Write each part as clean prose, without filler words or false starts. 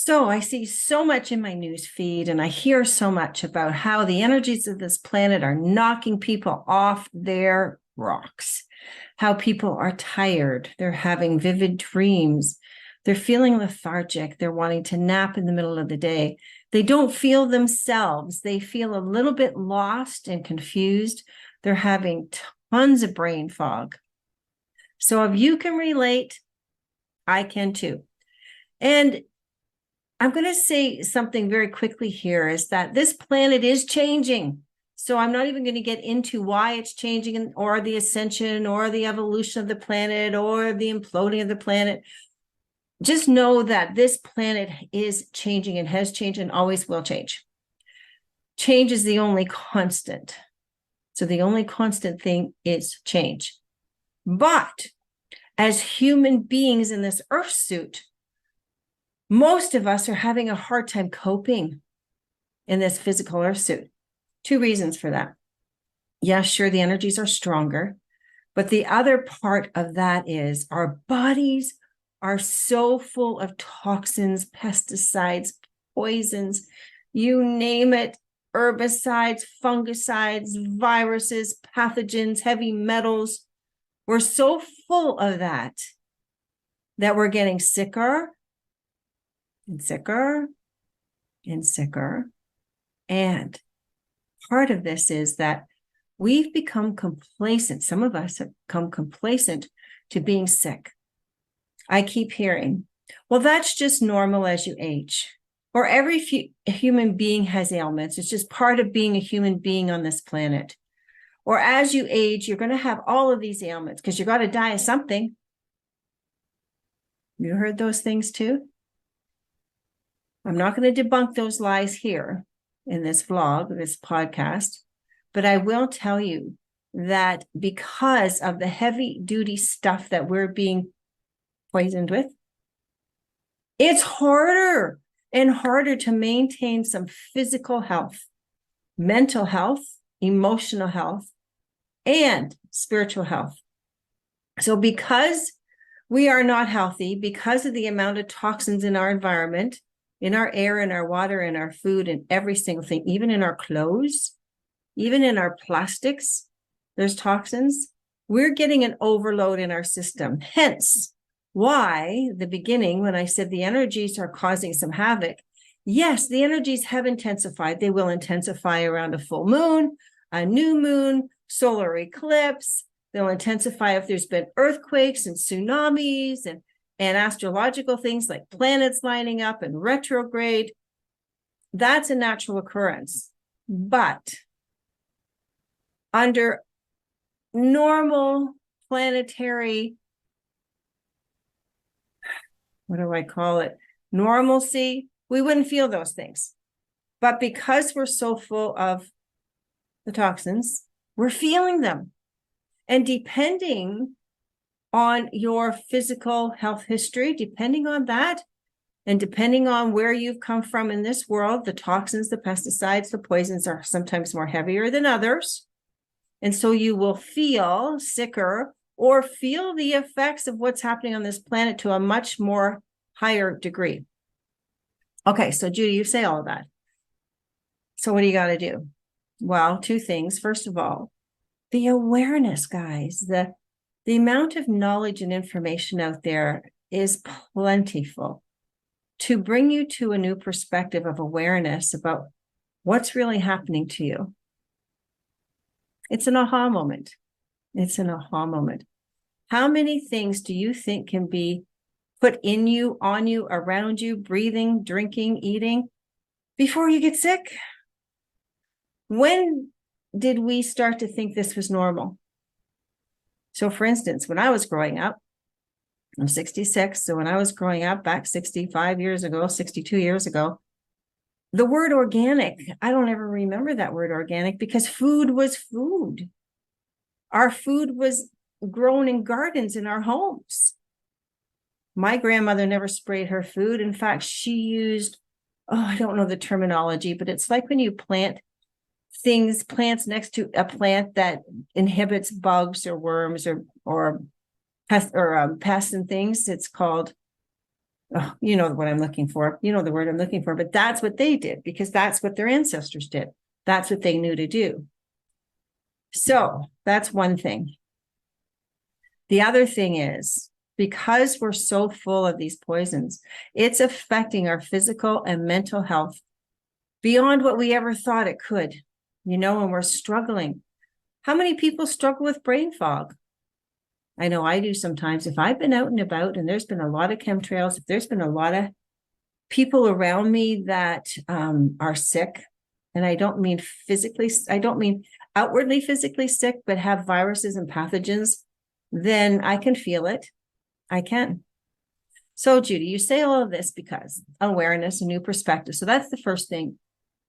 So I see so much in my news feed, and I hear so much about how the energies of this planet are knocking people off their rocks, how people are tired, they're having vivid dreams, they're feeling lethargic, they're wanting to nap in the middle of the day. They don't feel themselves. They feel a little bit lost and confused. They're having tons of brain fog. So if you can relate, I can too. And I'm going to say something very quickly here is that this planet is changing. So I'm not even going to get into why it's changing or the ascension or the evolution of the planet or the imploding of the planet. Just know that this planet is changing and has changed and always will change. Change is the only constant. So the only constant thing is change. But as human beings in this earth suit, most of us are having a hard time coping in this physical earth suit. Two reasons for that. Yeah, sure, the energies are stronger, but the other part of that is our bodies are so full of toxins, pesticides, poisons, you name it, herbicides, fungicides, viruses, pathogens, heavy metals. We're so full of that we're getting sicker and sicker and sicker. And part of this is that we've become complacent. Some of us have become complacent to being sick. I keep hearing, well, that's just normal as you age. Or every human being has ailments. It's just part of being a human being on this planet. Or as you age, you're going to have all of these ailments because you got to die of something. You heard those things too? I'm not going to debunk those lies here in this vlog, this podcast, but I will tell you that because of the heavy duty stuff that we're being poisoned with, it's harder and harder to maintain some physical health, mental health, emotional health, and spiritual health. So because we are not healthy, because of the amount of toxins in our environment, in our air, in our water, in our food, in every single thing, even in our clothes, even in our plastics, there's toxins. We're getting an overload in our system. Hence, why the beginning, when I said the energies are causing some havoc, yes, the energies have intensified. They will intensify around a full moon, a new moon, solar eclipse. They'll intensify if there's been earthquakes and tsunamis and astrological things like planets lining up and retrograde. That's a natural occurrence. But under normal planetary, what do I call it? Normalcy, we wouldn't feel those things. But because we're so full of the toxins, we're feeling them. And depending on your physical health history, depending on that, and depending on where you've come from in this world, the toxins, the pesticides, the poisons are sometimes more heavier than others. And so you will feel sicker or feel the effects of what's happening on this planet to a much more higher degree. Okay, so Judy, you say all of that. So what do you got to do? Well, two things. First of all, the awareness, guys, the amount of knowledge and information out there is plentiful to bring you to a new perspective of awareness about what's really happening to you. It's an aha moment. It's an aha moment. How many things do you think can be put in you, on you, around you, breathing, drinking, eating, before you get sick? When did we start to think this was normal? So for instance, when I was growing up, I'm 66. So when I was growing up back 65 years ago, 62 years ago, the word organic, I don't ever remember that word organic because food was food. Our food was grown in gardens in our homes. My grandmother never sprayed her food. In fact, she used, I don't know the terminology, but it's like when you plant plants next to a plant that inhibits bugs or worms or pests and things. It's called, Oh, you know what I'm looking for. You know the word I'm looking for, but that's what they did because that's what their ancestors did. That's what they knew to do. So that's one thing. The other thing is, because we're so full of these poisons, it's affecting our physical and mental health beyond what we ever thought it could. You know, and we're struggling. How many people struggle with brain fog? I know I do sometimes. If I've been out and about and there's been a lot of chemtrails, if there's been a lot of people around me that are sick, and I don't mean physically, I don't mean outwardly physically sick, but have viruses and pathogens, then I can feel it. I can. So, Judy, you say all of this because awareness, a new perspective. So that's the first thing,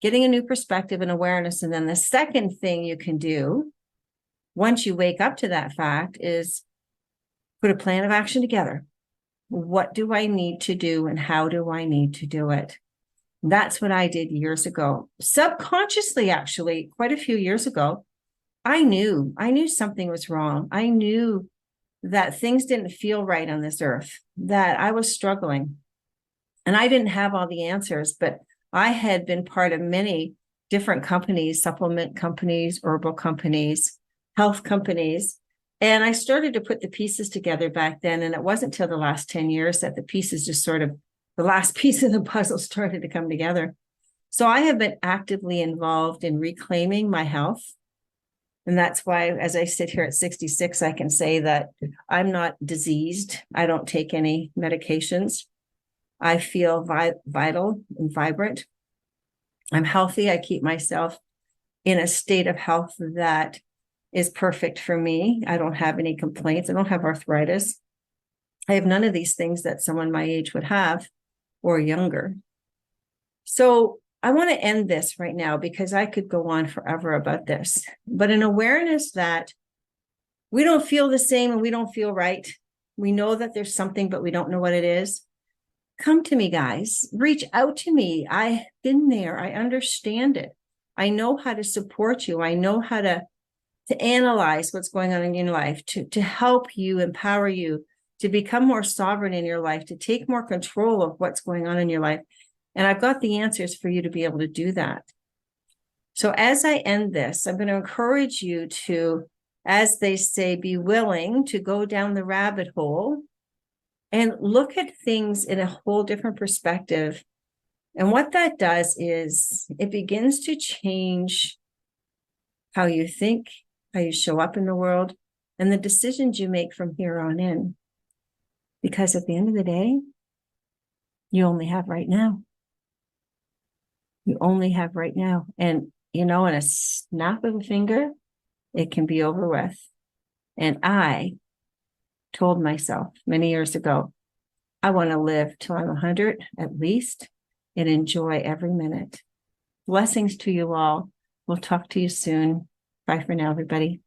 getting a new perspective and awareness. And then the second thing you can do once you wake up to that fact is put a plan of action together. What do I need to do and how do I need to do it? That's what I did years ago. Subconsciously, actually, quite a few years ago, I knew something was wrong. I knew that things didn't feel right on this earth, that I was struggling. And I didn't have all the answers, but I had been part of many different companies, supplement companies, herbal companies, health companies. And I started to put the pieces together back then. And it wasn't till the last 10 years that the pieces just sort of, the last piece of the puzzle started to come together. So I have been actively involved in reclaiming my health. And that's why, as I sit here at 66, I can say that I'm not diseased. I don't take any medications. I feel vital and vibrant. I'm healthy. I keep myself in a state of health that is perfect for me. I don't have any complaints. I don't have arthritis. I have none of these things that someone my age would have or younger. So I want to end this right now because I could go on forever about this, but an awareness that we don't feel the same and we don't feel right. We know that there's something, but we don't know what it is. Come to me, guys. Reach out to me. I've been there. I understand it. I know how to support you. I know how to analyze what's going on in your life, to help you, empower you, to become more sovereign in your life, to take more control of what's going on in your life. And I've got the answers for you to be able to do that. So as I end this, I'm going to encourage you to, as they say, be willing to go down the rabbit hole and look at things in a whole different perspective. And what that does is it begins to change how you think, how you show up in the world, and the decisions you make from here on in. Because at the end of the day, you only have right now. You only have right now. And, you know, in a snap of a finger, it can be over with. And I told myself many years ago, I want to live till I'm 100 at least and enjoy every minute. Blessings to you all. We'll talk to you soon. Bye for now, everybody.